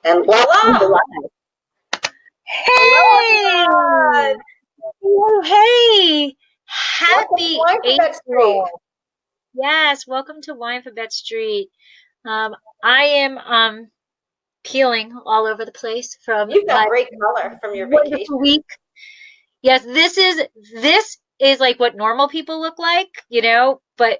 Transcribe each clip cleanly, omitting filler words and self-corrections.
And voila! Hey! Oh, hey! Happy April! Yes, welcome to Winephabet Street. I am peeling all over the place from You've got my great color from your wonderful vacation. week. Yes, this is like what normal people look like, but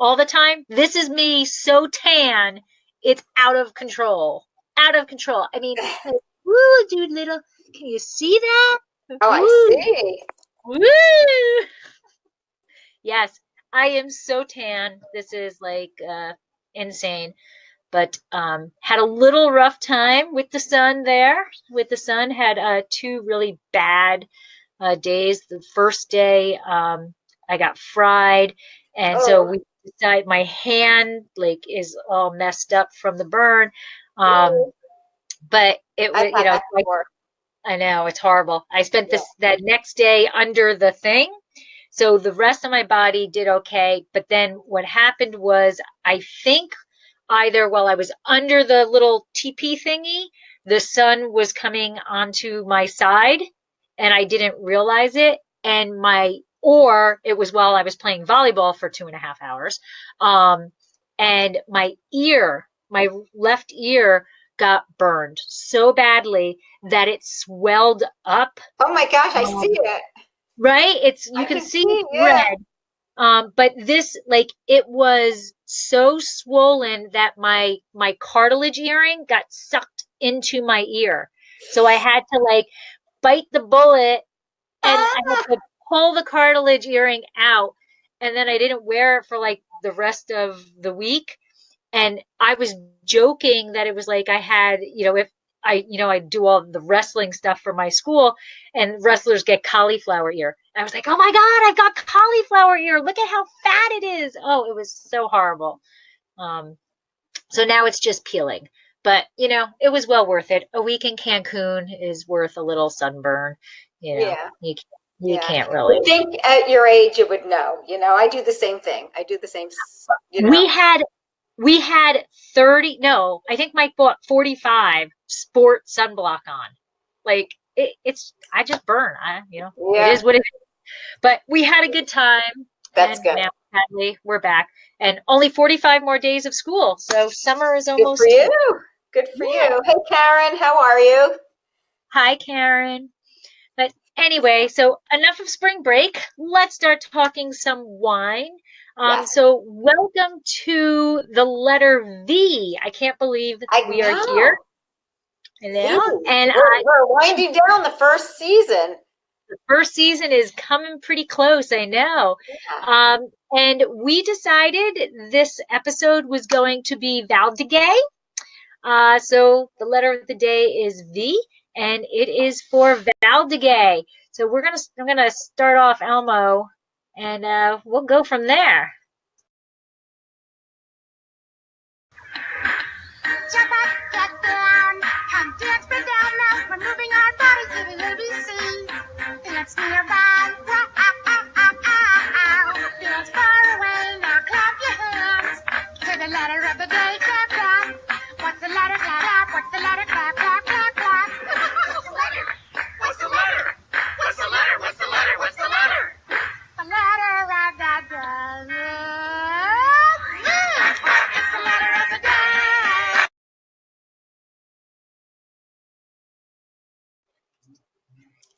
all the time. This is me so tan, it's out of control. Out of control. I mean, like, woo, dude, little. Can you see that? Oh, I Woo, see. woo. Yes, I am so tan. This is like insane. But had a little rough time with the sun there. With the sun, had two really bad days. The first day, I got fried, and so Oh, we decided my hand like is all messed up from the burn. ooh. But it I've was, had that before. I know it's horrible. I spent Yeah. that next day under the thing. So the rest of my body did okay. But then what happened was, I think either while I was under the little TP thingy, the sun was coming onto my side and I didn't realize it. Or it was while I was playing volleyball for 2.5 hours. Um, and my left ear got burned so badly that it swelled up. Oh my gosh, I see Um, it. right? I You can can see see, it's yeah. red. But this, like, it was so swollen that my cartilage earring got sucked into my ear. So I had to like bite the bullet and I had Ah, to pull the cartilage earring out. And then I didn't wear it for like the rest of the week. And I was joking that it was like I had, if I do all the wrestling stuff for my school and wrestlers get cauliflower ear. I was like, oh my God, I've got cauliflower ear. Look at how fat it is. Oh, it was so horrible. Um, so now it's just peeling. But, it was well worth it. A week in Cancun is worth a little sunburn. yeah, You yeah. can't You really. think at your age you would know. I do the same thing. I do the same, We had We had 30, no, I think Mike bought 45 sport sunblock on. Like I just burn. It Yeah, is what it is. But we had a good time that's and good. now sadly we're back and only 45 more days of school. So summer is Good for almost you. here. Good for Yeah. you. Hey, Karen, how are you? Hi, Karen. But anyway, so enough of spring break. Let's start talking some wine. Yes, So welcome to the letter V. I can't believe I we are here. know. See, And we're winding down the first season. the first season is coming pretty close, I know. Yeah. And we decided this episode was going to be Valdiguie. So the letter of the day is V, and it is for Valdiguie. So I'm gonna start off Elmo, and we'll go from there. Jump up, get down, come dance, spread down now. We're moving our bodies to the ABC. Dance nearby, dance far away. Now clap your hands to the letter of the day. Clap, clap. What's the letter? Clap, clap. What's the letter? Clap, clap, clap, clap. What's the letter? What's the letter? What's the letter? What's the letter? What's the letter? The letter of the day is it's the letter of the day.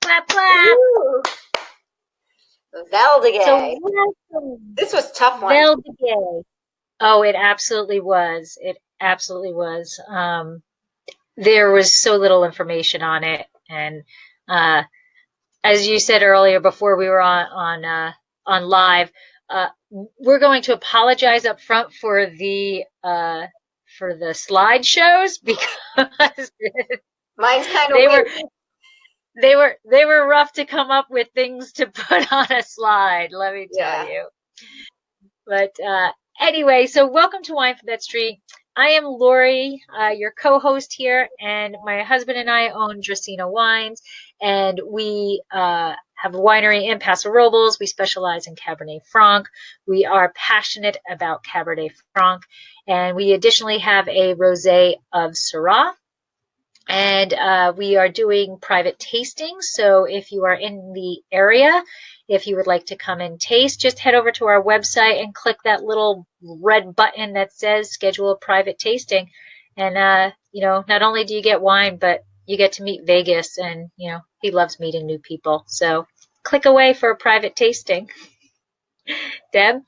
Clap, clap. Ooh. Valdiguie. So welcome, This was a tough one. Valdiguie. Oh, it absolutely was. It absolutely was. There was so little information on it, and uh, as you said earlier before we were on live, we're going to apologize up front for the slideshows because Mine's kind of they were weird. they were rough to come up with things to put on a slide. Let me tell Yeah. you. But anyway, so welcome to Winephabet Street. I am Lori, your co-host here, and my husband and I own Dracaena Wines, and we have a winery in Paso Robles. We specialize in Cabernet Franc. We are passionate about Cabernet Franc, and we additionally have a rosé of Syrah. And we are doing private tastings. So if you are in the area, if you would like to come and taste, just head over to our website and click that little red button that says schedule a private tasting. And, not only do you get wine, but you get to meet Vegas, and, he loves meeting new people. So click away for a private tasting. Deb?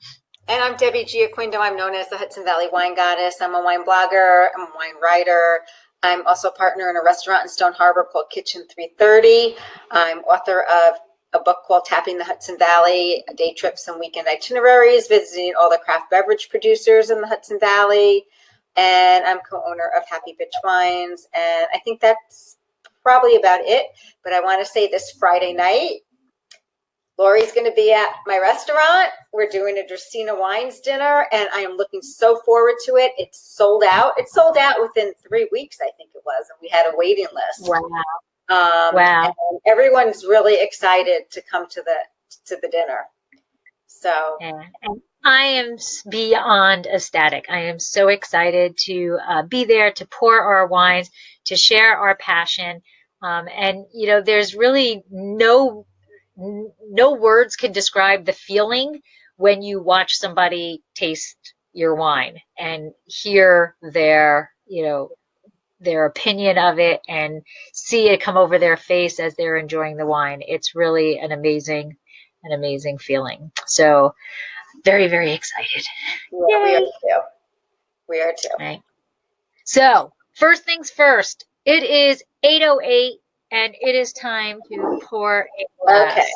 And I'm Debbie Giaquindo. I'm known as the Hudson Valley Wine Goddess. I'm a wine blogger. I'm a wine writer. I'm also a partner in a restaurant in Stone Harbor called Kitchen 330. I'm author of a book called Tapping the Hudson Valley, day trips and weekend itineraries, visiting all the craft beverage producers in the Hudson Valley. And I'm co-owner of Happy Bitch Wines. And I think that's probably about it. But I want to say this Friday night, Lori's going to be at my restaurant. We're doing a Dracaena Wines dinner, and I am looking so forward to it. It's sold out. It sold out within 3 weeks, I think it was, and we had a waiting list. Wow. Wow. And everyone's really excited to come to the dinner. So. Yeah. And I am beyond ecstatic. I am so excited to be there, to pour our wines, to share our passion. And, there's really no words can describe the feeling when you watch somebody taste your wine and hear their opinion of it and see it come over their face as they're enjoying the wine. It's really an amazing feeling. So very, very excited. Yeah, we are too. Right. So first things first, it is 8:08. And it is time to pour a glass. Okay.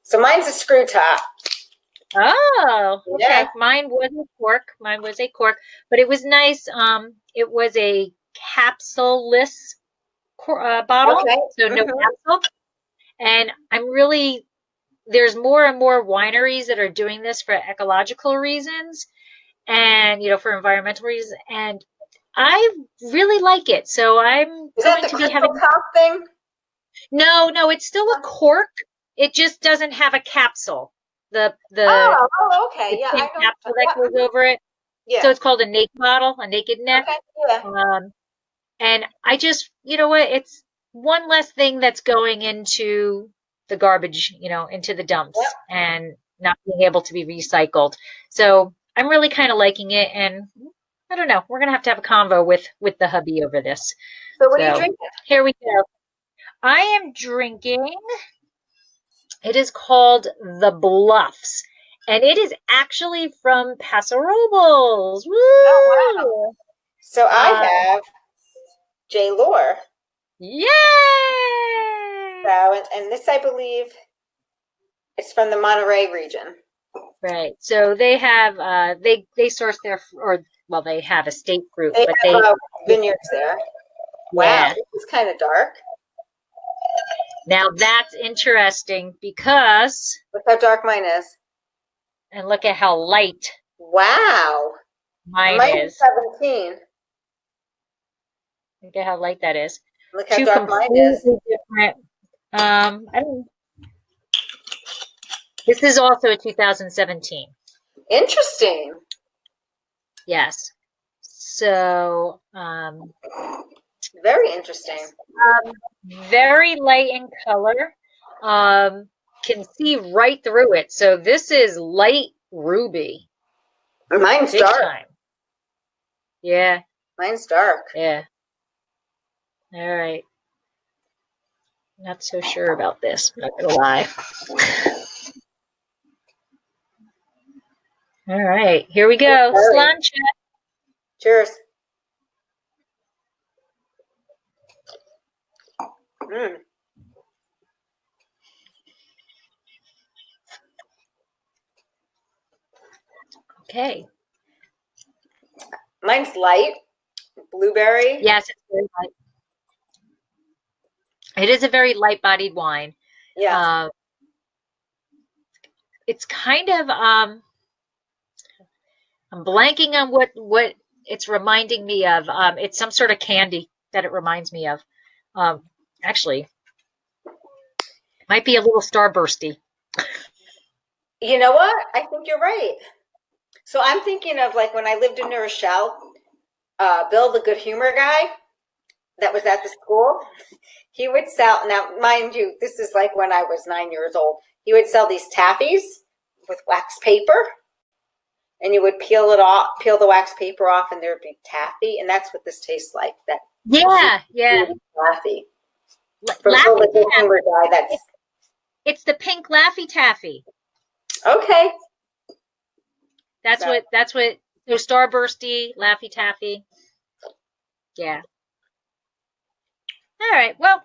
So mine's a screw top. Oh, okay. Yeah. Mine was a cork, but it was nice. It was a capsule-less bottle, Okay. so no capsule. And there's more and more wineries that are doing this for ecological reasons and, for environmental reasons. And I really like it. So I'm going to be having top thing. No, it's still a cork. It just doesn't have a capsule. The okay. the Yeah, thin I know. capsule that goes over it. Yeah. So it's called a naked bottle, a naked neck. Okay. Yeah. And I just, it's one less thing that's going into the garbage, into the dumps and not being able to be recycled. So I'm really kind of liking it, and I don't know. We're gonna have a convo with the hubby over this. So what are you drinking? Here we go. I am drinking. It is called The Bluffs, and it is actually from Paso Robles. Woo! Oh, wow. So I have J. Lore. Yay! So, and this, I believe, it's from the Monterey region. Right. So they have they source they have a state fruit, They but have vineyards there. Wow, yeah. it's kind of dark. Now that's interesting because Look how dark mine is. And look at how light. Wow. Mine is 17. Look at how light that is. Look how dark mine is. Different. This is also a 2017. Interesting. Yes. So, very interesting. Very light in color. Can see right through it. So this is light ruby. Mine's Big dark. time. Yeah. Mine's dark. Yeah. All right. Not so sure about this. Not gonna lie. All right, here we go. Slancha. Cheers. Mm. Okay. Mine's light. Blueberry. Yes, it's very light. It is a very light-bodied wine. Yeah. It's kind of I'm blanking on what it's reminding me of. It's some sort of candy that it reminds me of. Actually, it might be a little starbursty. You know what? I think you're right. So I'm thinking of like when I lived in New Rochelle, Bill, the Good Humor guy, that was at the school, he would sell, now mind you, this is like when I was 9 years old, he would sell these taffies with wax paper, and you would peel it off, peel the wax paper off, and there'd be taffy, and that's what this tastes like. That Yeah. taffy. For Laffy the Taffy. humor guy, that's It's the pink Laffy Taffy. okay. That's what so Starbursty, Laffy Taffy. Yeah. All right. Well,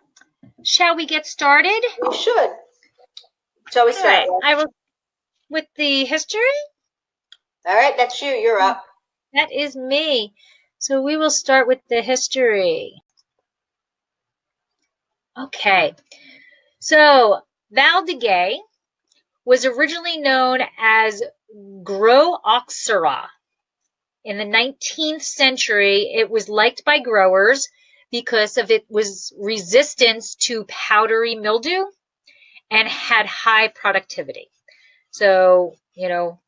shall we get started? We should. Shall we All start? right. I will with the history. All right, that's you. You're up. That is me. So we will start with the history. Okay. So Valdiguie was originally known as Gros Auxerrois. In the 19th century, it was liked by growers because of it was resistance to powdery mildew and had high productivity. So,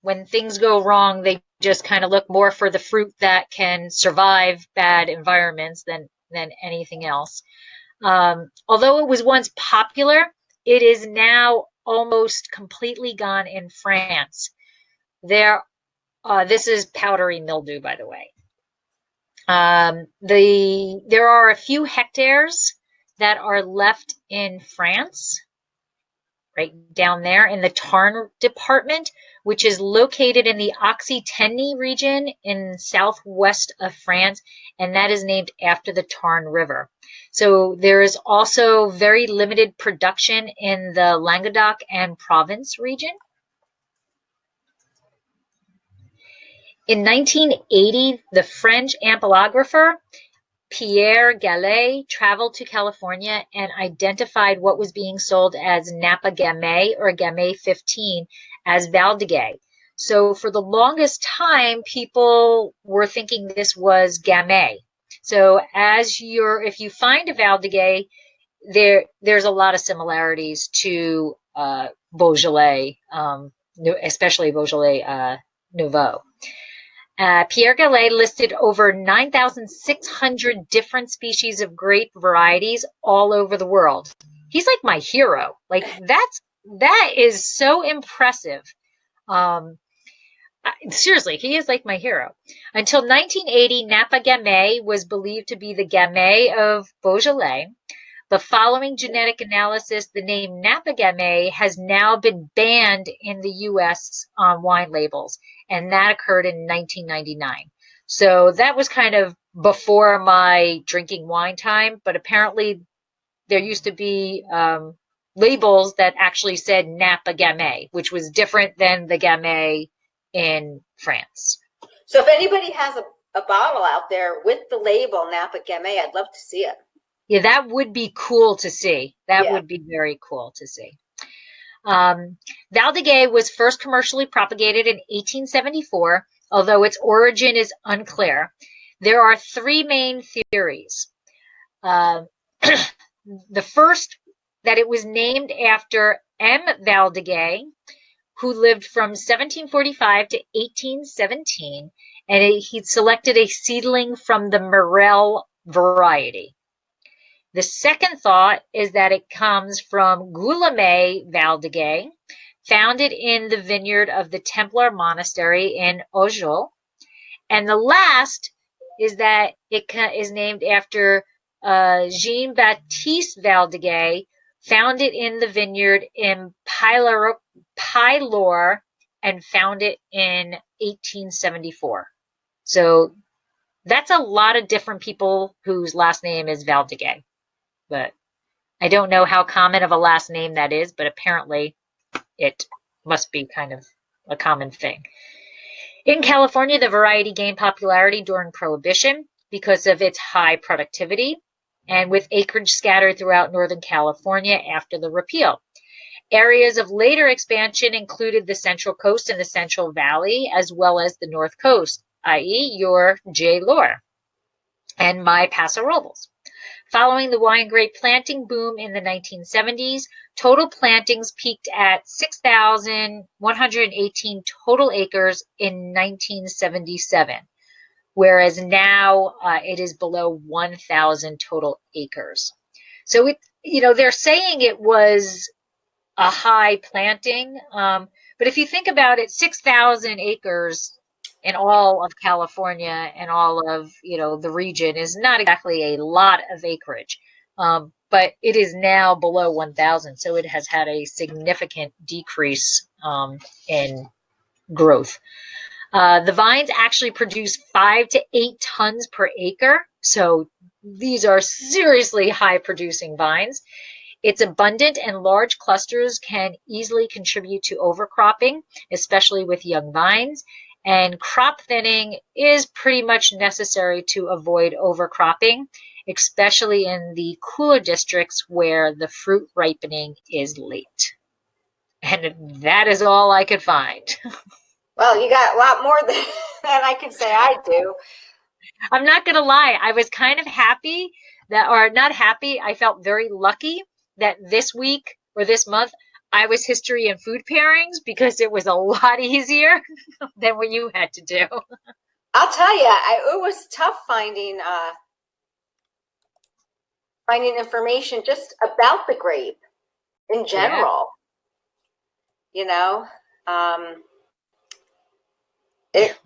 when things go wrong, they just kind of look more for the fruit that can survive bad environments than anything else. Although it was once popular, it is now almost completely gone in France. This is powdery mildew, by the way. There are a few hectares that are left in France, right down there in the Tarn department, which is located in the Occitanie region in southwest of France, and that is named after the Tarn River. So there is also very limited production in the Languedoc and Provence region. In 1980, the French ampelographer Pierre Gallet traveled to California and identified what was being sold as Napa Gamay or Gamay 15 as Valdiguie. So for the longest time, people were thinking this was Gamay. So if you find a Valdiguie, there's a lot of similarities to Beaujolais, especially Beaujolais Nouveau. Pierre Gallet listed over 9,600 different species of grape varieties all over the world. He's like my hero. Like that is so impressive. Seriously, he is like my hero. Until 1980, Napa Gamay was believed to be the Gamay of Beaujolais. But following genetic analysis, the name Napa Gamay has now been banned in the U.S. on wine labels, and that occurred in 1999. So that was kind of before my drinking wine time, but apparently there used to be labels that actually said Napa Gamay, which was different than the Gamay in France. So if anybody has a bottle out there with the label Napa Gamay, I'd love to see it. Yeah, that would be cool to see. That would be very cool to see. Valdiguie was first commercially propagated in 1874, although its origin is unclear. There are three main theories. The first, that it was named after M. Valdiguie, who lived from 1745 to 1817, and he selected a seedling from the Morel variety. The second thought is that it comes from Guillaume Valdiguie, founded in the vineyard of the Templar monastery in Ojot. And the last is that it is named after Jean-Baptiste Valdiguie, founded in the vineyard in Pylore and founded in 1874. So that's a lot of different people whose last name is Valdiguie. But I don't know how common of a last name that is, but apparently it must be kind of a common thing. In California, the variety gained popularity during Prohibition because of its high productivity and with acreage scattered throughout Northern California after the repeal. Areas of later expansion included the Central Coast and the Central Valley, as well as the North Coast, i.e. your J. Lohr and my Paso Robles. Following the wine grape planting boom in the 1970s, total plantings peaked at 6,118 total acres in 1977, whereas now it is below 1,000 total acres. So they're saying it was a high planting, but if you think about it, 6,000 acres in all of California and all of the region is not exactly a lot of acreage, but it is now below 1,000, so it has had a significant decrease in growth. The vines actually produce 5 to 8 tons per acre, so these are seriously high producing vines. It's abundant and large clusters can easily contribute to overcropping, especially with young vines. And crop thinning is pretty much necessary to avoid overcropping, especially in the cooler districts where the fruit ripening is late. And that is all I could find. Well, you got a lot more than I can say I do. I'm not going to lie. I was kind of happy or not happy. I felt very lucky that this week or this month I was history and food pairings because it was a lot easier than what you had to do. I'll tell you, it was tough finding information just about the grape in general. Yeah. It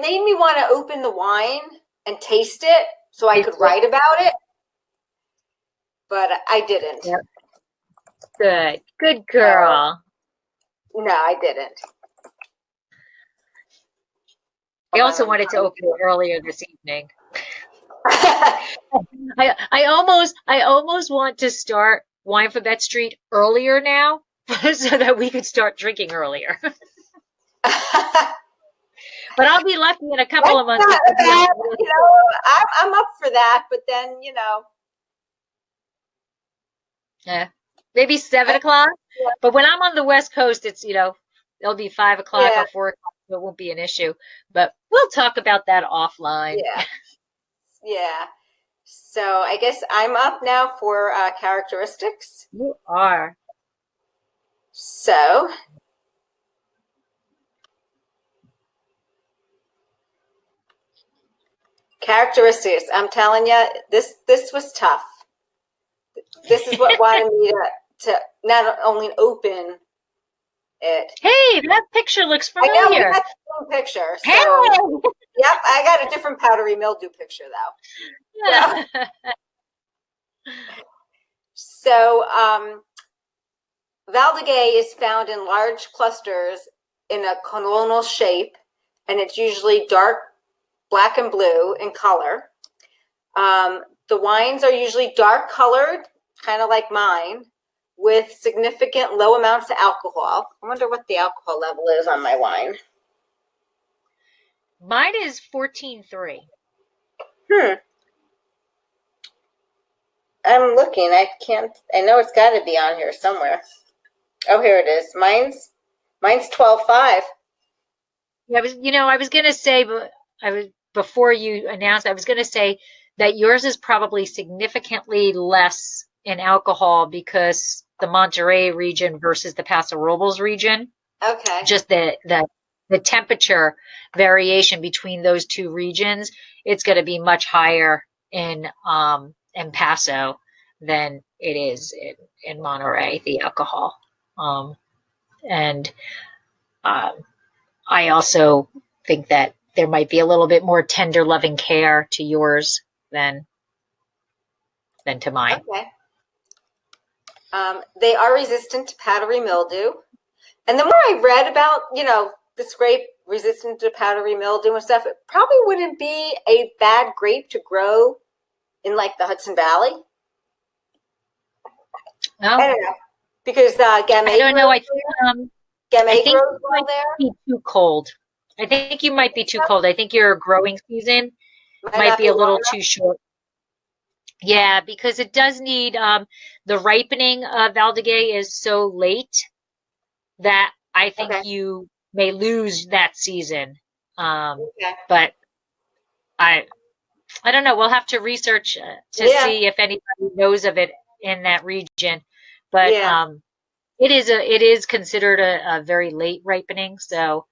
made me want to open the wine and taste it so I could write about it, but I didn't. Yep. Good girl. No, I didn't. I also wanted to open it earlier this evening. I almost want to start Winephabet Street earlier now so that we could start drinking earlier. But I'll be lucky in a couple of months. I'm up for that, but then yeah, maybe 7 o'clock. Yeah. But when I'm on the West Coast, it's it'll be 5 o'clock or 4 o'clock, so it won't be an issue. But we'll talk about that offline. Yeah. So I guess I'm up now for characteristics. You are. So. Characteristics. I'm telling you, this was tough. This is what wanted me to not only open it. Hey, that picture looks familiar. I know, we got the same picture. So, hey! Yep, I got a different powdery mildew picture though. Yeah. So, Valdiguie is found in large clusters in a cononal shape, and it's usually dark black and blue in color. The wines are usually dark colored, kind of like mine, with significant low amounts of alcohol. I wonder what the alcohol level is on my wine. Mine is 14.3. I'm looking. I know it's got to be on here somewhere. Oh, here it is. Mine's 12.5. Yeah, I was going to say, but before you announced, I was going to say that yours is probably significantly less in alcohol because the Monterey region versus the Paso Robles region. Okay. Just the temperature variation between those two regions, it's going to be much higher in Paso than it is in Monterey, the alcohol. I also think that there might be a little bit more tender loving care to yours than to mine. Okay. They are resistant to powdery mildew. And the more I read about, this grape resistant to powdery mildew and stuff, it probably wouldn't be a bad grape to grow in like the Hudson Valley. No. I don't know. Because Gamay I don't know. I think grows well there. Be too cold. I think you might be too cold. I think your growing season might be a little too short. Yeah, because it does need the ripening of Valdiguie is so late that I think you may lose that season. But I don't know. We'll have to research to see if anybody knows of it in that region. But it is considered a very late ripening, so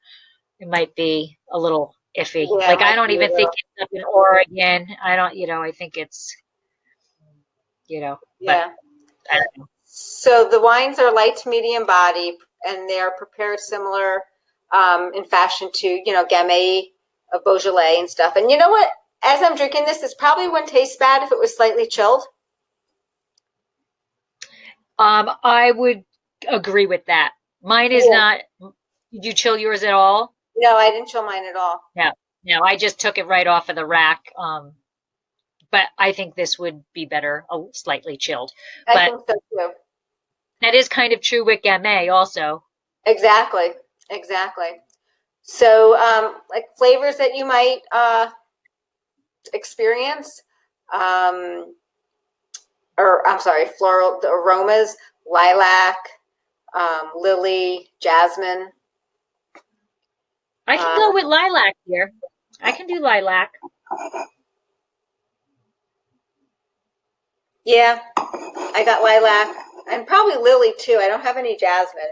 it might be a little iffy. Yeah, Like, it I might don't be a even think little. it's up in Oregon. I don't, I think it's, but Yeah. I don't know. So the wines are light to medium body, and they are prepared similar in fashion to, Gamay of Beaujolais and stuff. And you know what? As I'm drinking this probably wouldn't taste bad if it was slightly chilled. I would agree with that. Mine is Yeah. not. Did you chill yours at all? No, I didn't chill mine at all. Yeah. No, I just took it right off of the rack. But I think this would be better, slightly chilled. I But think so too. that is kind of true with Gamay also. Exactly. Exactly. So, like flavors that you might experience, um, or I'm sorry, floral, the aromas, lilac, lily, jasmine. I can go with lilac here. I can do lilac. Yeah, I got lilac and probably lily too. I don't have any jasmine.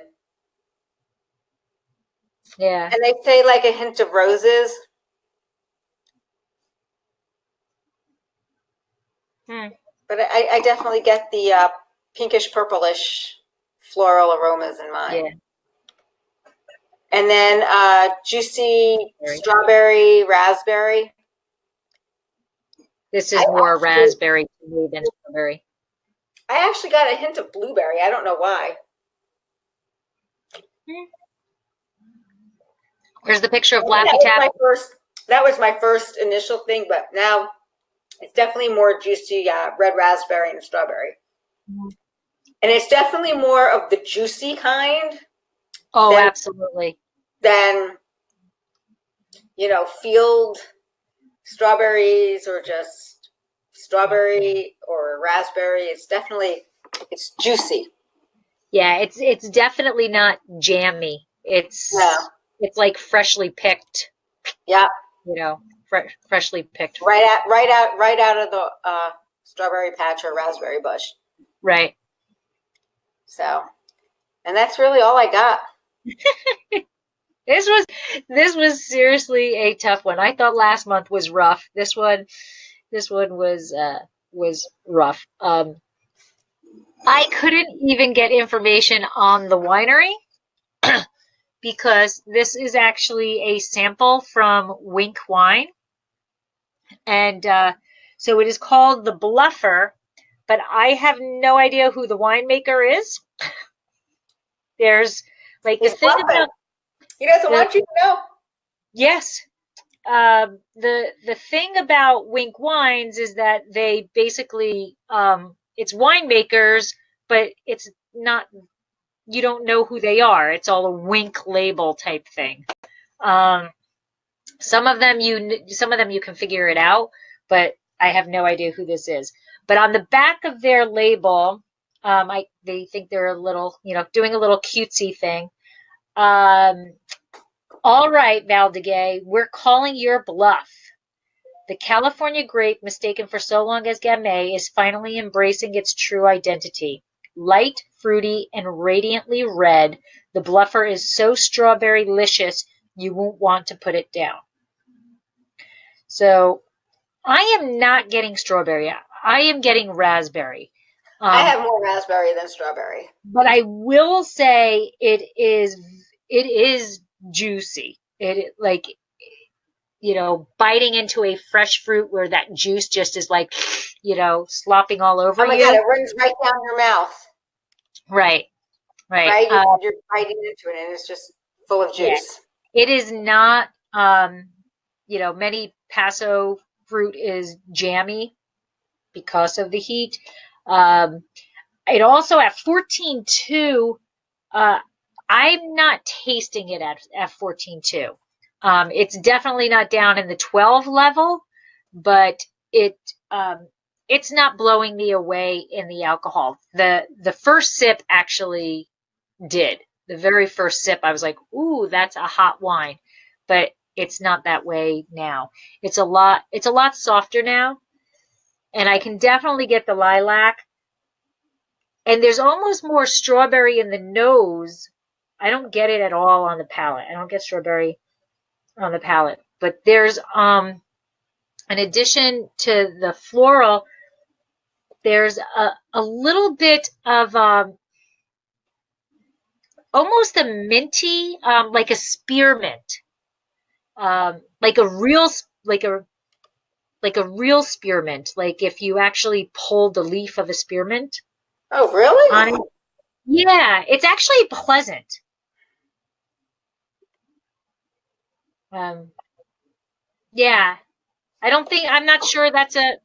Yeah. And they say like a hint of roses. But I definitely get the pinkish purplish floral aromas in mine. Yeah. And then juicy Very. strawberry, raspberry. This is more raspberry to me than strawberry. I actually got a hint of blueberry. I don't know why. Where's the picture of That Laffy was Taffy? that was my first initial thing, but now it's definitely more juicy red raspberry and strawberry. And it's definitely more of the juicy kind. Oh, absolutely. Than, field strawberries or just strawberry or raspberry. It's juicy. Yeah, it's definitely not jammy. It's like freshly picked. Yeah. Freshly picked. Right out of the strawberry patch or raspberry bush. Right. So, and that's really all I got. This was seriously a tough one. I thought last month was rough. This one was rough. I couldn't even get information on the winery because this is actually a sample from Wink Wine. And so it is called the Bluffer, but I have no idea who the winemaker is. There's like the thing about he doesn't want you to know. Yes. The thing about Wink Wines is that they basically it's winemakers, but it's not, you don't know who they are. It's all a Wink label type thing. Some of them you can figure it out, but I have no idea who this is. But on the back of their label, they think they're a little, doing a little cutesy thing. All right, Valdiguie, we're calling your bluff. The California grape, mistaken for so long as Gamay, is finally embracing its true identity. Light, fruity, and radiantly red, the Bluffer is so strawberry-licious you won't want to put it down. So I am not getting strawberry. I am getting raspberry. I have more raspberry than strawberry. But I will say it is juicy. It like, biting into a fresh fruit where that juice just is like, slopping all over you. Oh my God, it runs right down your mouth. Right. You're biting into it and it's just full of juice. Yeah. It is not, many Paso fruit is jammy because of the heat. It also at 14.2, I'm not tasting it at 14.2. It's definitely not down in the 12 level, but it's not blowing me away in the alcohol. The first sip actually did. The very first sip, I was like, ooh, that's a hot wine. But it's not that way now. It's a lot softer now. And I can definitely get the lilac. And there's almost more strawberry in the nose. I don't get it at all on the palate. I don't get strawberry on the palate. But there's in addition to the floral, there's a little bit of almost a minty, like a spearmint, like a real spearmint, like if you actually pulled the leaf of a spearmint Oh, on really? it. Yeah, it's actually pleasant. Um, yeah, I'm not sure that's I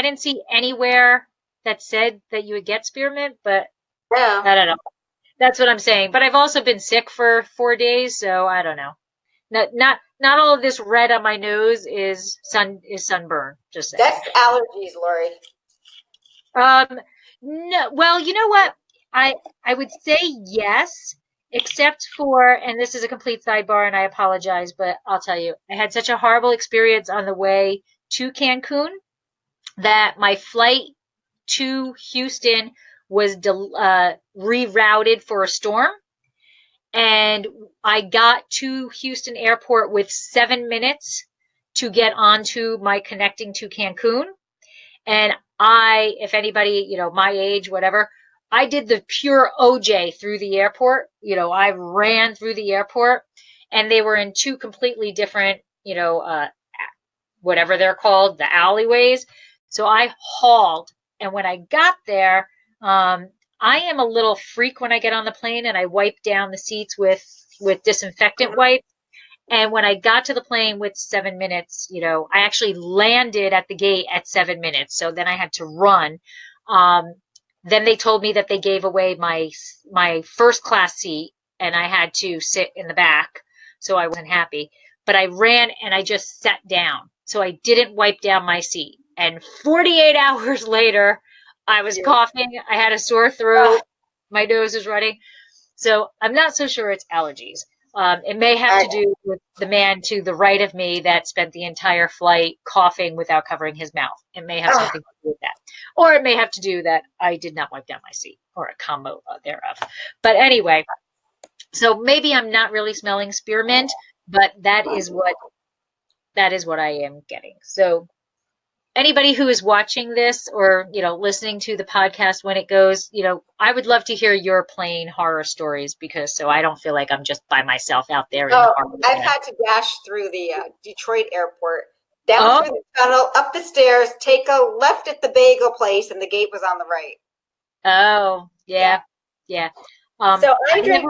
didn't see anywhere that said that you would get spearmint, but Yeah. I don't know. That's what I'm saying. But I've also been sick for 4 days, so I don't know. Not all of this red on my nose is sunburn. Just saying. That's allergies, Lori. No, well, you know what? I would say yes, except for, and this is a complete sidebar, and I apologize, but I'll tell you, I had such a horrible experience on the way to Cancun that my flight to Houston was rerouted for a storm. And I got to Houston Airport with 7 minutes to get onto my connecting to Cancun. And if anybody, my age, whatever, I did the pure OJ through the airport. I ran through the airport, and they were in two completely different, whatever they're called, the alleyways. So I hauled. And when I got there, I am a little freak when I get on the plane, and I wipe down the seats with disinfectant wipes. And when I got to the plane with 7 minutes, I actually landed at the gate at 7 minutes. So then I had to run. Then they told me that they gave away my first class seat, and I had to sit in the back. So I wasn't happy. But I ran and I just sat down. So I didn't wipe down my seat. And 48 hours later, I was coughing. I had a sore throat. My nose was running. So I'm not so sure it's allergies. It may have to do with the man to the right of me that spent the entire flight coughing without covering his mouth. It may have something to do with that. Or it may have to do that I did not wipe down my seat, or a combo thereof. But anyway, so maybe I'm not really smelling spearmint, but that is what I am getting. So anybody who is watching this or, listening to the podcast when it goes, I would love to hear your plane horror stories, because so I don't feel like I'm just by myself out there in the harbor. I've had to dash through the Detroit airport, down through the tunnel, up the stairs, take a left at the bagel place, and the gate was on the right. Oh, yeah. So I'm drinking.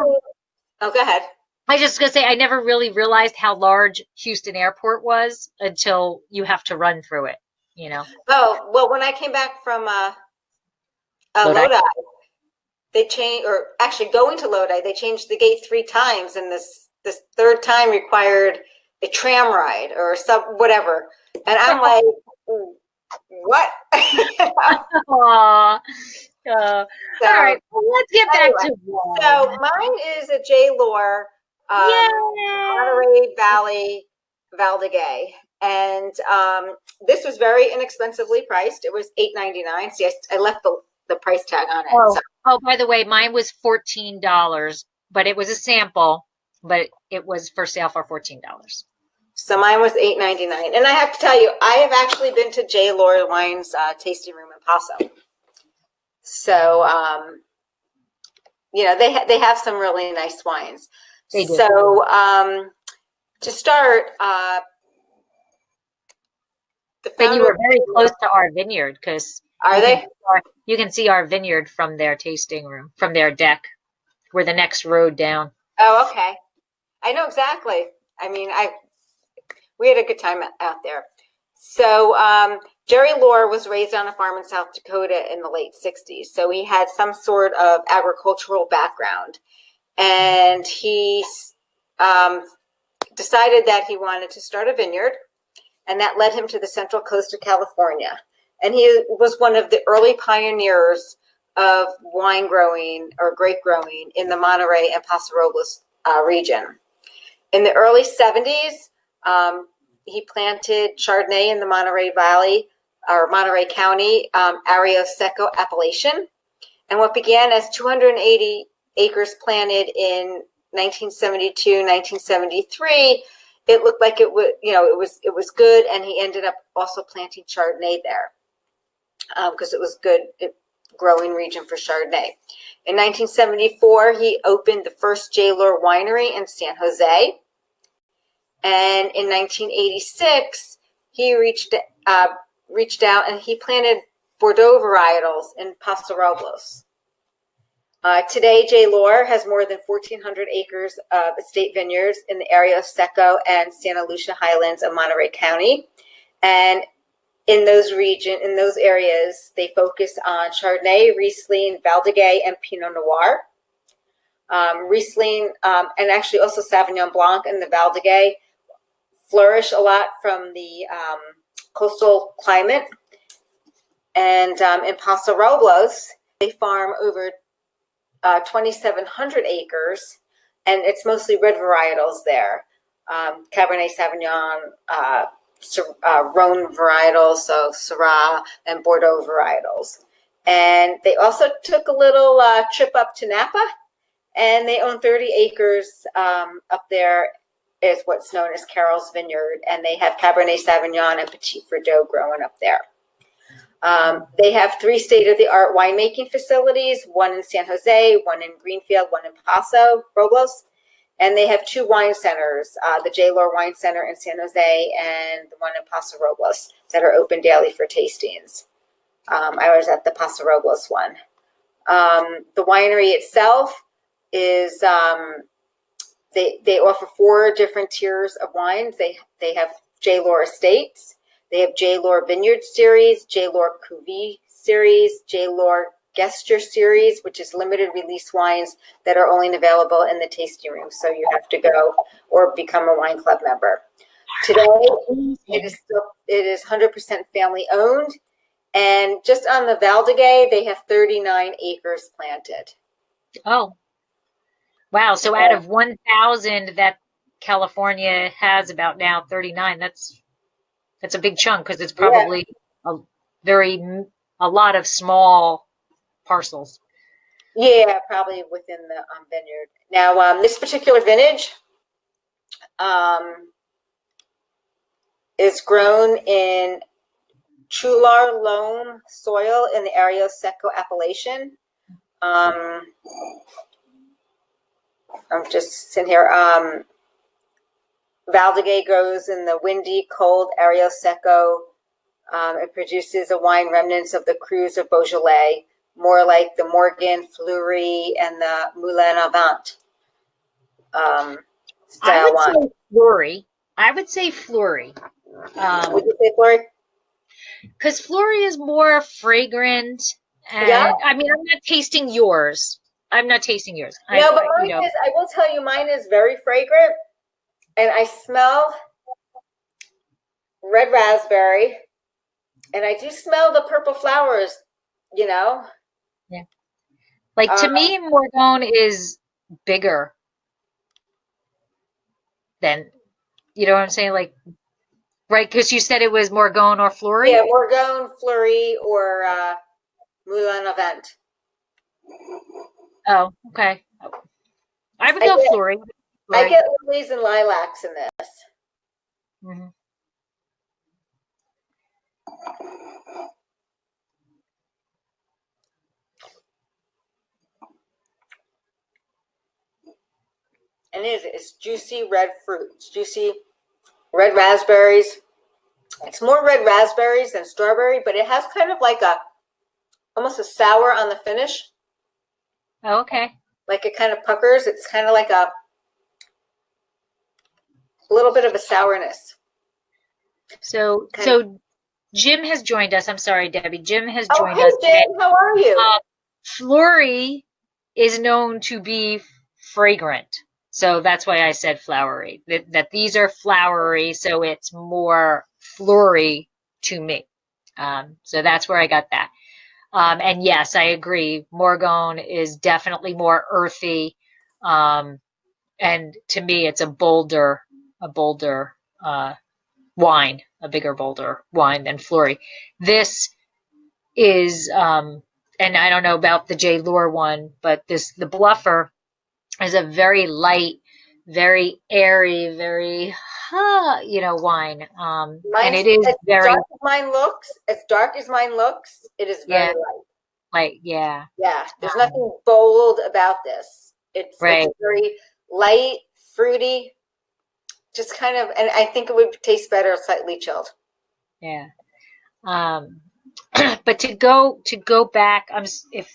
Oh, go ahead. I was just going to say, I never really realized how large Houston Airport was until you have to run through it. Oh, well, when I came back from Lodi, they changed, or actually going to Lodi, they changed the gate 3 times, and this third time required a tram ride or whatever. And I'm like, what? Aww. All right, well, let's get back to wine. So mine is a J. Lore, Monterey Valley Valdiguie. And this was very inexpensively priced. It was $8.99. See, I left the price tag on it. Oh, by the way, mine was $14, but it was a sample, but it was for sale for $14. So mine was $8.99. And I have to tell you, I have actually been to J. Lore Wine's tasting room in Paso. So, they have some really nice wines. They do. So, to start, but you were very close to our vineyard, because you can see our vineyard from their tasting room, from their deck. We're the next road down. Oh, okay. I know exactly. I mean, we had a good time out there. So Jerry Lore was raised on a farm in South Dakota in the late 60s. So he had some sort of agricultural background. And he decided that he wanted to start a vineyard. And that led him to the Central Coast of California. And he was one of the early pioneers of wine growing or grape growing in the Monterey and Paso Robles region. In the early 70s, he planted Chardonnay in the Monterey Valley or Monterey County, Arroyo Seco appellation. And what began as 280 acres planted in 1972, 1973 it looked like it would, it was good. And he ended up also planting Chardonnay there because it was good, growing region for Chardonnay. In 1974, he opened the first J. Lohr winery in San Jose. And in 1986, he reached out and he planted Bordeaux varietals in Paso Robles. Today, J. Lohr has more than 1,400 acres of estate vineyards in the Arroyo Seco and Santa Lucia Highlands of Monterey County. And in those areas, they focus on Chardonnay, Riesling, Valdiguie, and Pinot Noir. Riesling, and actually also Sauvignon Blanc and the Valdiguie flourish a lot from the coastal climate. And in Paso Robles, they farm over 2,700 acres, and it's mostly red varietals there. Cabernet Sauvignon, Rhone varietals, so Syrah, and Bordeaux varietals. And they also took a little trip up to Napa, and they own 30 acres up there. Is what's known as Carol's Vineyard, and they have Cabernet Sauvignon and Petit Verdot growing up there. They have 3 state-of-the-art winemaking facilities, one in San Jose, one in Greenfield, one in Paso Robles, and they have 2 wine centers, the J. Lohr Wine Center in San Jose and the one in Paso Robles that are open daily for tastings. I was at the Paso Robles one. The winery itself is, they offer 4 different tiers of wines. They have J. Lohr Estates. They have J. Lohr Vineyard Series, J. Lohr Cuvée Series, J. Lohr Gesture Series, which is limited release wines that are only available in the tasting room. So you have to go or become a wine club member. Today, it is 100% family owned. And just on the Valdiguie, they have 39 acres planted. Oh, wow. So out of 1,000 that California has about now 39, that's a big chunk because it's probably a lot of small parcels. Yeah, probably within the vineyard. Now, this particular vintage is grown in Chular loam soil in the Arroyo Seco appellation. I'm just sitting here. Valdiguie grows in the windy, cold Arroyo Seco. It produces a wine remnants of the Crus of Beaujolais, more like the Morgan, Fleury, and the Moulin à Vent style wine. Say Fleury. I would say Fleury. Would you say Fleury? Because Fleury is more fragrant. And, Yeah. I mean, I'm not tasting yours. No, but mine is, I will tell you, mine is very fragrant. And I smell red raspberry. And I do smell the purple flowers, Yeah. Like, to me, Morgon is bigger than, you know what I'm saying? Like, right? Because you said it was Morgon or Fleury? Yeah, Morgon, Fleury, or Moulin à Vent. Oh, okay. I would go Fleury. I get lilies and lilacs in this. Mm-hmm. And it's juicy red fruit. It's juicy red raspberries. It's more red raspberries than strawberry, but it has kind of like almost a sour on the finish. Oh, okay. Like it kind of puckers. It's kind of like a little bit of a sourness. So Jim has joined us. I'm sorry, Debbie. Jim has joined hey, us Jim, today. how are you? Fleury is known to be fragrant. So that's why I said flowery. That these are flowery, so it's more Fleury to me. So that's where I got that. And yes, I agree. Morgon is definitely more earthy. And to me, it's a bolder wine, a bigger, bolder wine than Fleury. This is, and I don't know about the J. Lohr one, but the Bluffer is a very light, very airy, very, wine. And Mine's it is as very, dark as mine looks. As dark as mine looks, it is very yeah, light. like, yeah, Yeah, there's nothing bold about this. right, It's very light, fruity, just kind of, and I think it would taste better slightly chilled. yeah. Um, but to go back, if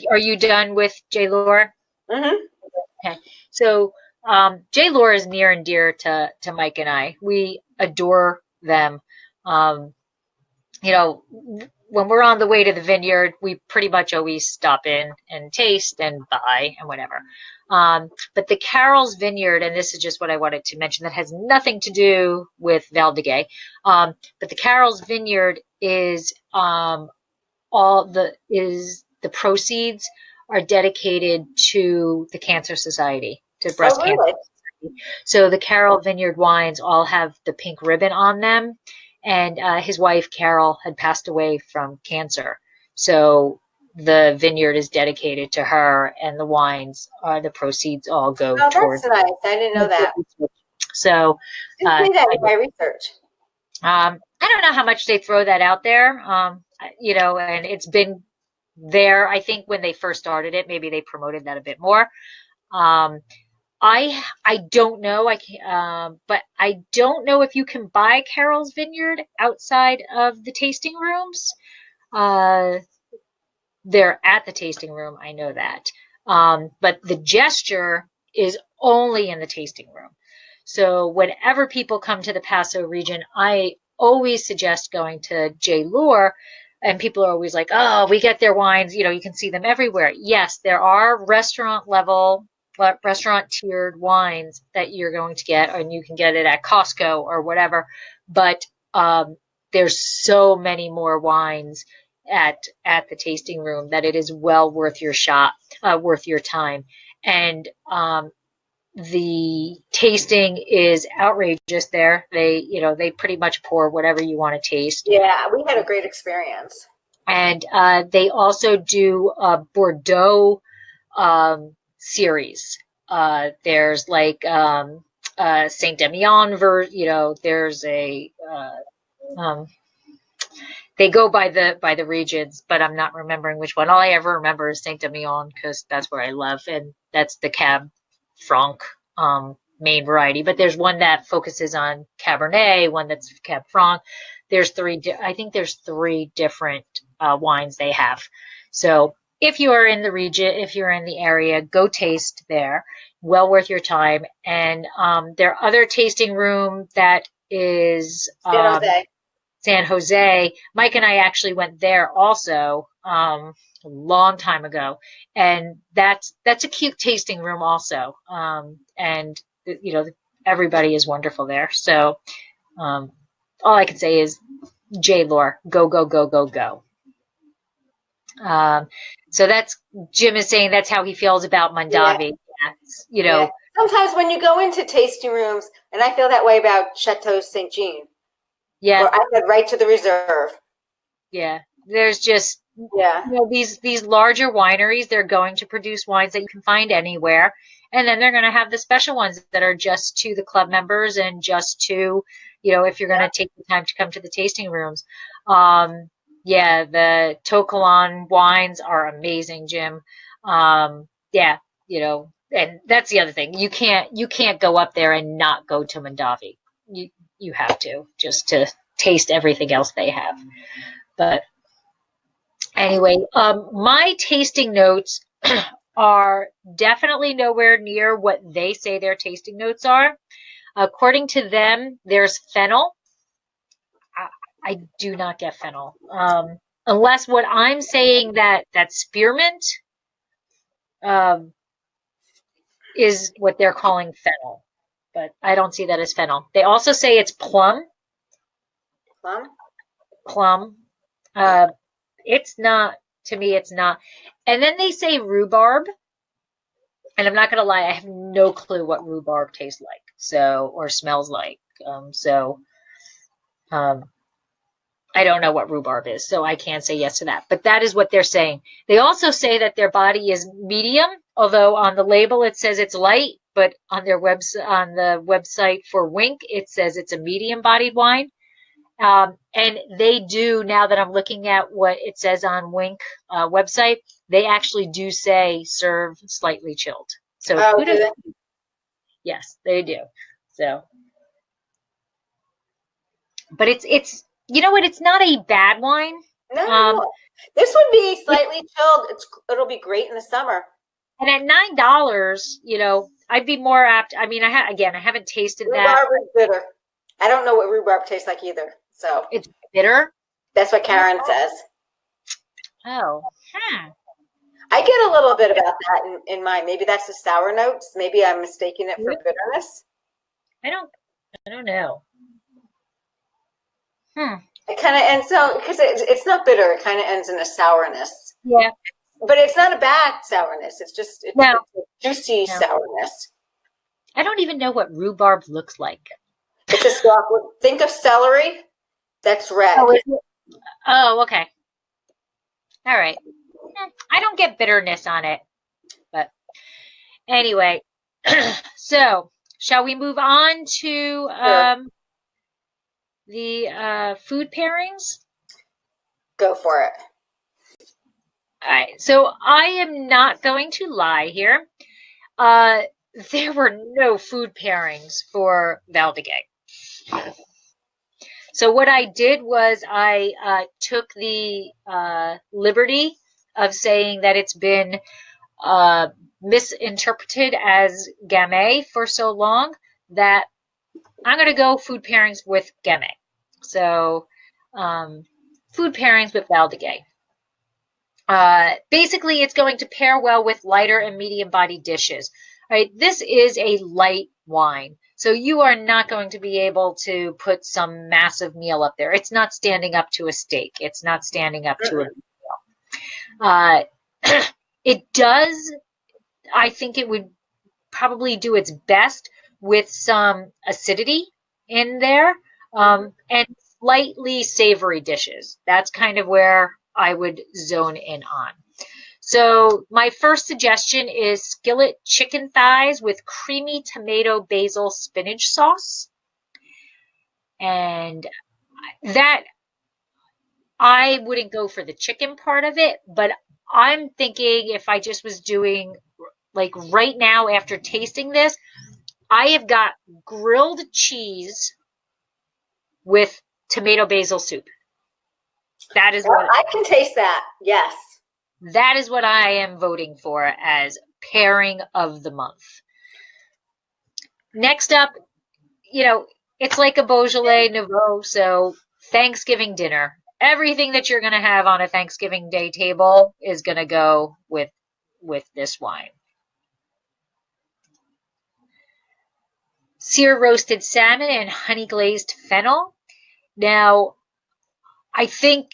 are you done with J. Lore? Mm-hmm. Okay. So J. Lore is near and dear to Mike and I. We adore them. Um, when we're on the way to the vineyard, we pretty much always stop in and taste and buy and whatever. But the Carol's Vineyard, and this is just what I wanted to mention, that has nothing to do with Valdiguie. But the Carol's Vineyard is the proceeds are dedicated to the Cancer Society, to Oh, breast cancer. really? So the Carol Vineyard wines all have the pink ribbon on them, and his wife Carol had passed away from cancer. So the vineyard is dedicated to her, and the wines the proceeds all go Oh, towards. that's nice. I didn't know that. So Didn't see that in my research. I don't know how much they throw that out there, and it's been there. I think when they first started it, maybe they promoted that a bit more. I don't know. But I don't know if you can buy Carol's Vineyard outside of the tasting rooms. They're at the tasting room. I know that. But the gesture is only in the tasting room. So whenever people come to the Paso region, I always suggest going to J. Lure. And people are always like, oh, we get their wines. You can see them everywhere. Yes, there are restaurant tiered wines that you're going to get, and you can get it at Costco or whatever. But there's so many more wines at the tasting room that it is well worth your shot, worth your time. And the tasting is outrageous there. They pretty much pour whatever you want to taste. Yeah, we had a great experience. And they also do a Bordeaux series. There's like Saint Emilion, there's a they go by the regions, but I'm not remembering which one. All I ever remember is Saint Emilion because that's where I live, and that's the Cab Franc main variety. But there's one that focuses on Cabernet, one that's Cab Franc. I think there's three different wines they have. So if you are in the region, if you're in the area, go taste there. Well worth your time. And their other tasting room that is San Jose. San Jose. Mike and I actually went there also a long time ago, and that's a cute tasting room also. And everybody is wonderful there. So all I can say is J. Lore, go go go go go. So that's Jim is saying that's how he feels about Mondavi. Yeah. Sometimes when you go into tasting rooms, and I feel that way about Chateau Saint Jean. Yeah. Or I head right to the reserve. Yeah. There's just these larger wineries, they're going to produce wines that you can find anywhere. And then they're going to have the special ones that are just to the club members and just to, if you're going to take the time to come to the tasting rooms. The Tocolon wines are amazing, Jim. And that's the other thing. You can't go up there and not go to Mondavi. You have to, just to taste everything else they have. But anyway, my tasting notes are definitely nowhere near what they say their tasting notes are. According to them, there's fennel. I do not get fennel. Unless what I'm saying that spearmint is what they're calling fennel. But I don't see that as fennel. They also say it's plum. Plum. It's not, to me, it's not. And then they say rhubarb. And I'm not going to lie, I have no clue what rhubarb tastes like, or smells like. I don't know what rhubarb is, so I can't say yes to that. But that is what they're saying. They also say that their body is medium, although on the label it says it's light. but on their on the website for Wink, it says it's a medium-bodied wine. And they do, now that I'm looking at what it says on Wink website, they actually do say serve slightly chilled. So Oh, do kudos. they? Yes, they do. So, but it's you know what? It's not a bad wine. No, no. This would be slightly chilled. It'll be great in the summer. And at $9, I'd be more apt. I mean, I haven't tasted that. Rhubarb is bitter. I don't know what rhubarb tastes like either. So It's bitter. that's what Karen says. Oh, I get a little bit about that in mine. Maybe that's the sour notes. Maybe I'm mistaking it for bitterness. I don't know. It kind of ends, so because it's not bitter, it kind of ends in a sourness. Yeah. But it's not a bad sourness. It's just it's a juicy sourness. I don't even know what rhubarb looks like. It's a stalk. Think of celery. That's red. Oh, okay. All right. I don't get bitterness on it, but anyway. So, shall we move on to the food pairings? Go for it. All right. So I am not going to lie here. There were no food pairings for Valdiguie. So what I did was I took the liberty of saying that it's been misinterpreted as Gamay for so long that I'm going to go food pairings with Gamay. So food pairings with Valdiguie. Basically, it's going to pair well with lighter and medium-bodied dishes. Right? This is a light wine, so you are not going to be able to put some massive meal up there. It's not standing up to a steak. It's not standing up to a meal. It does, I think it would probably do its best with some acidity in there and slightly savory dishes. That's kind of where I would zone in on. So my first suggestion is skillet chicken thighs with creamy tomato basil spinach sauce. And that, I wouldn't go for the chicken part of it, but I'm thinking if I just was doing, like right now after tasting this, I have got grilled cheese with tomato basil soup. That is what I can taste that. Yes. That is what I am voting for as pairing of the month. Next up, it's like a Beaujolais Nouveau, so Thanksgiving dinner. Everything that you're going to have on a Thanksgiving Day table is going to go with this wine. Sear roasted salmon and honey glazed fennel. Now, I think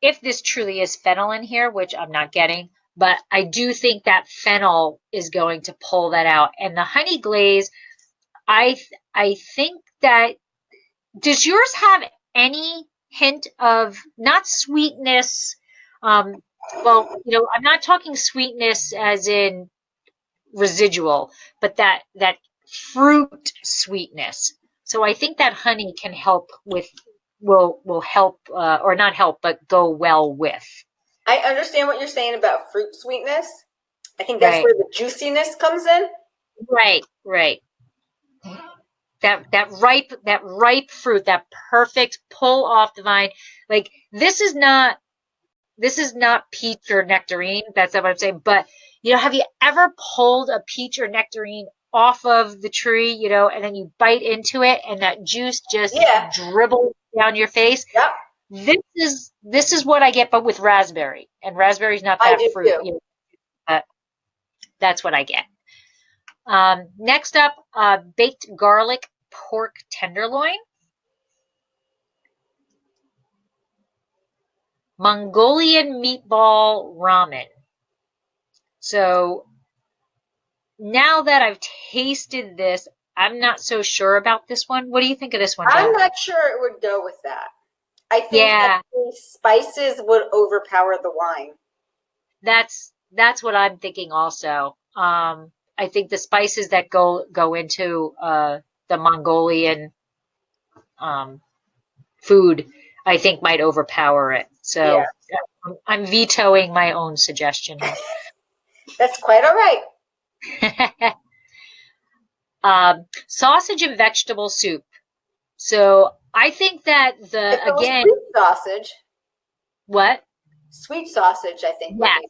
if this truly is fennel in here, which I'm not getting, but I do think that fennel is going to pull that out. And the honey glaze, I think that, does yours have any hint of, not sweetness, I'm not talking sweetness as in residual, but that fruit sweetness. So I think that honey can help with, will help, or not help, but go well with. I understand what you're saying about fruit sweetness. I think that's where the juiciness comes in. Right. That ripe fruit, that perfect pull off the vine. Like this is not peach or nectarine. That's what I'm saying. But have you ever pulled a peach or nectarine off of the tree, and then you bite into it and that juice just dribbles down your face? Yep. This is what I get, but with raspberry. And raspberry's not that fruit. But that's what I get. Next up, baked garlic pork tenderloin. Mongolian meatball ramen. So now that I've tasted this, I'm not so sure about this one. What do you think of this one, Joe? I'm not sure it would go with that. I think that the spices would overpower the wine. That's what I'm thinking also. I I think the spices that go into the Mongolian food, I think might overpower it. So I'm vetoing my own suggestion here. That's quite all right. Sausage and vegetable soup. So I think that If it was again, sweet sausage, what? sweet sausage, I think. Yes.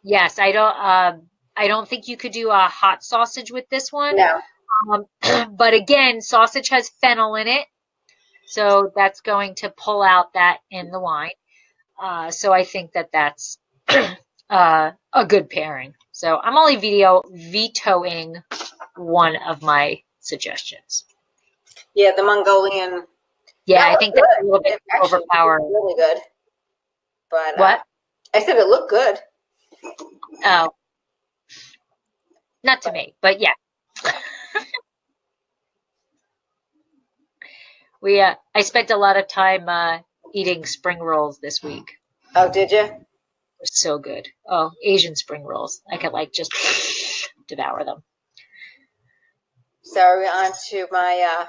Yes, I don't think you could do a hot sausage with this one. No. But again, sausage has fennel in it, so that's going to pull out that in the wine. So I think that that's a good pairing. So I'm only vetoing one of my suggestions. Yeah, the Mongolian. Yeah, I think that's a little bit overpowering. Really good. But what? I said it looked good. Oh, not to me, but yeah. I spent a lot of time eating spring rolls this week. Oh, did you? They're so good. Oh, Asian spring rolls. I could just devour them. So are we on to my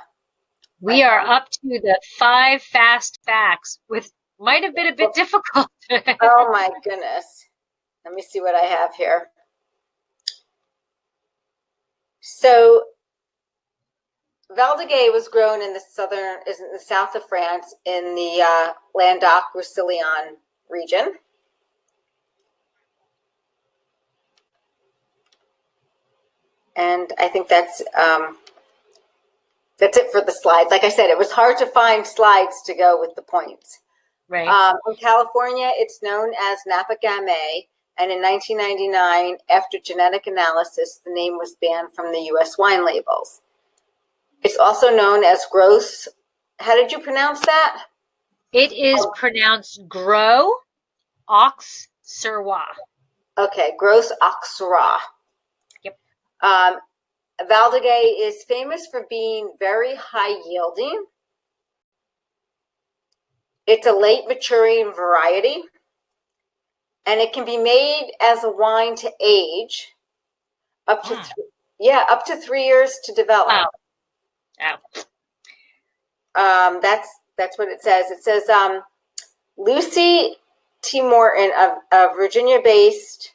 we are up to the 5 fast facts, which might have been a bit difficult. Oh my goodness. Let me see what I have here. So Valdiguie was grown in the south of France in the Languedoc-Roussillon region. And I think that's it for the slides. Like I said, it was hard to find slides to go with the points. Right. In California, it's known as Napa Gamay. And in 1999, after genetic analysis, the name was banned from the U.S. wine labels. It's also known as Gros. How did you pronounce that? It is pronounced Gros Auxerrois. Okay, Gros Auxerrois. Yep. Valdiguie is famous for being very high yielding. It's a late maturing variety, and it can be made as a wine to age up to 3 years to develop. Oh. That's what it says. It says Lucy T. Morton, a Virginia-based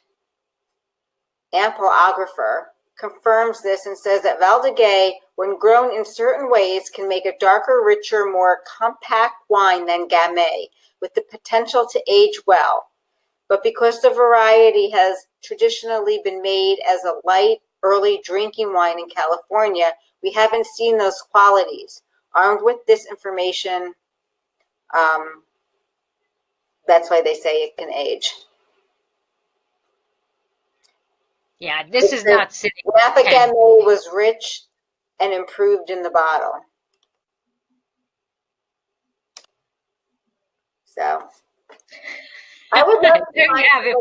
amphilographer, confirms this and says that Valdiguie, when grown in certain ways, can make a darker, richer, more compact wine than Gamay, with the potential to age well. But because the variety has traditionally been made as a light, early drinking wine in California, we haven't seen those qualities. Armed with this information, that's why they say it can age. Yeah, this is not sitting. Napa Gamay was rich and improved in the bottle. So I would love to find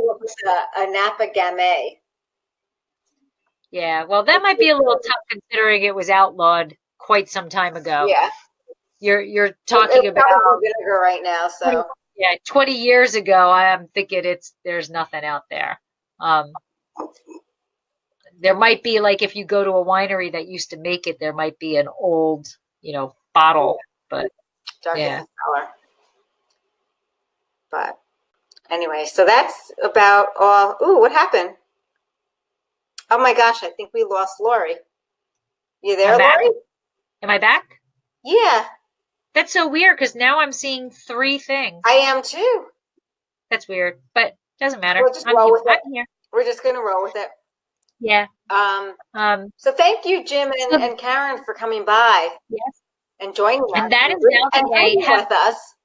a Napa Gamay. Yeah, well, that might be a little tough considering it was outlawed quite some time ago. Yeah, you're talking about vinegar right now. So 20 years ago, I'm thinking there's nothing out there. There might be, like, if you go to a winery that used to make it, there might be an old, bottle, but dark in color. But anyway, so that's about all. Ooh, what happened? Oh my gosh, I think we lost Lori. You there, Lori? Am I back? Yeah. That's so weird because now I'm seeing 3 things. I am too. That's weird, but doesn't matter. We'll just roll with it. I'm here. We're just going to roll with it. Yeah. So thank you, Jim and Karen, for coming by. Yes. And joining us. And that is Valdiguie with us.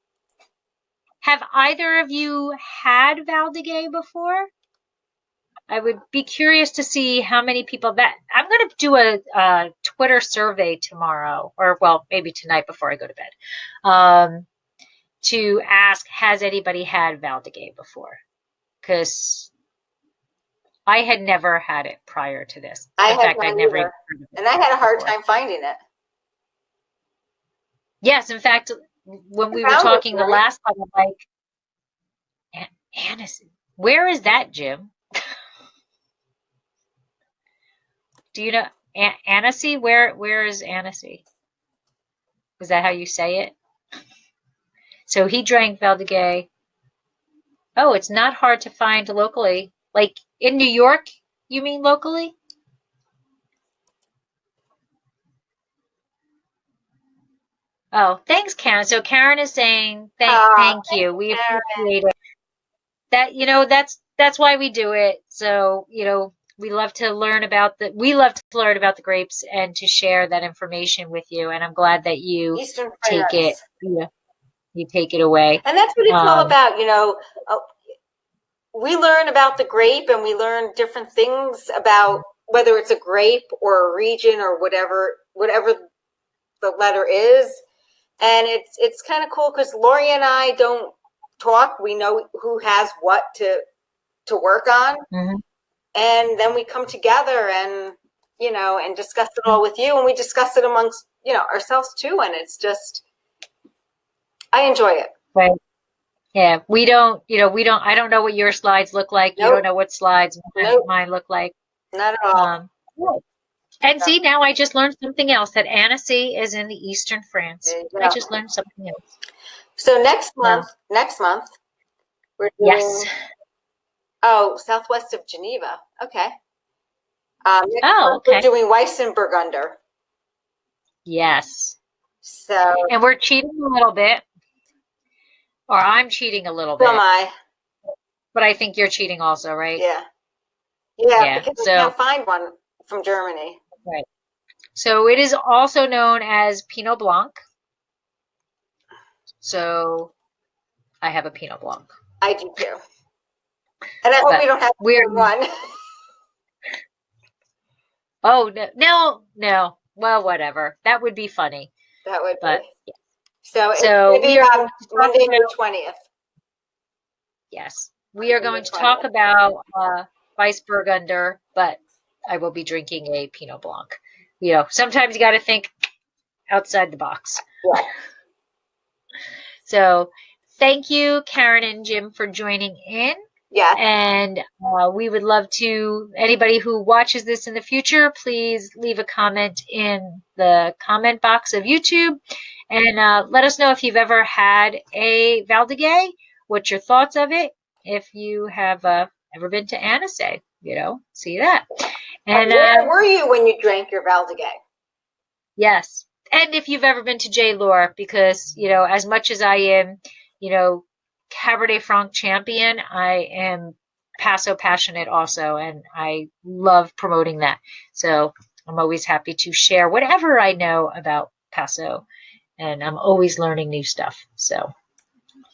Have either of you had Valdiguie before? I would be curious to see how many people that I'm going to do a Twitter survey tomorrow, or well, maybe tonight before I go to bed, to ask, has anybody had Valdiguie before? Because I had never had it prior to this. In fact, I'd never even heard of it. And I had a hard time finding it. Yes, in fact, when we were talking the last time, I'm like, Anison, where is that, Jim? Do you know Annecy? Where is Annecy? Is that how you say it? So he drank Valdiguie. Oh, it's not hard to find locally. Like in New York, you mean locally? Oh, thanks, Karen. So Karen is saying thank you. We Karen. appreciate it. That's why we do it. So, we love to learn about the grapes and to share that information with you. And I'm glad that you Eastern take it. France. Yeah, you take it away. And that's what it's all about, we learn about the grape and we learn different things about whether it's a grape or a region or whatever the letter is. And it's kind of cool because Lori and I don't talk. We know who has what to work on. Mhm. And then we come together and, and discuss it all with you. And we discuss it amongst, ourselves too. And it's just, I enjoy it. Right. Yeah. I don't know what your slides look like. You Nope. don't know what slides Nope. mine look like. Not at all. And see, now I just learned something else, that Annecy is in the Eastern France. I just learned something else. So next month, we're doing, Yes. Southwest of Geneva. Okay. Okay. We're doing Weissenburgunder. Yes. So. And we're cheating a little bit. Or I'm cheating a little bit. So am I. But I think you're cheating also, right? Yeah. Yeah. Because So, I can't find one from Germany. right. So it is also known as Pinot Blanc. So I have a Pinot Blanc. I do too. And I hope we don't have one. Oh, no. Well, whatever. That would be funny. That would be. Yeah. So it's going to be about Monday, May 20th. Yes. We are going to talk about Weissburgunder, but I will be drinking a Pinot Blanc. Sometimes you got to think outside the box. Yeah. So thank you, Karen and Jim, for joining in. Yeah. And we would love to, anybody who watches this in the future, please leave a comment in the comment box of YouTube and let us know if you've ever had a Valdiguie, what's your thoughts of it, if you have ever been to Annecy, see that. And where were you when you drank your Valdiguie? Yes. And if you've ever been to J. Lore, because, as much as I am, Cabernet Franc champion, I am Paso passionate also, and I love promoting that. So I'm always happy to share whatever I know about Paso, and I'm always learning new stuff. So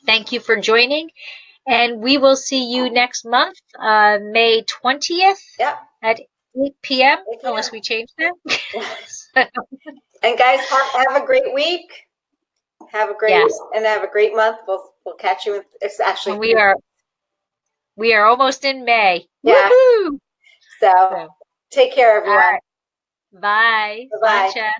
thank you for joining, and we will see you next month, May 20th at 8 p.m., unless we change that. And guys, have a great week. Have a great and have a great month. We'll catch you. It's actually we are almost in May. Yeah. Woohoo! So take care, everyone. Right. Bye. Bye. Bye, Chad.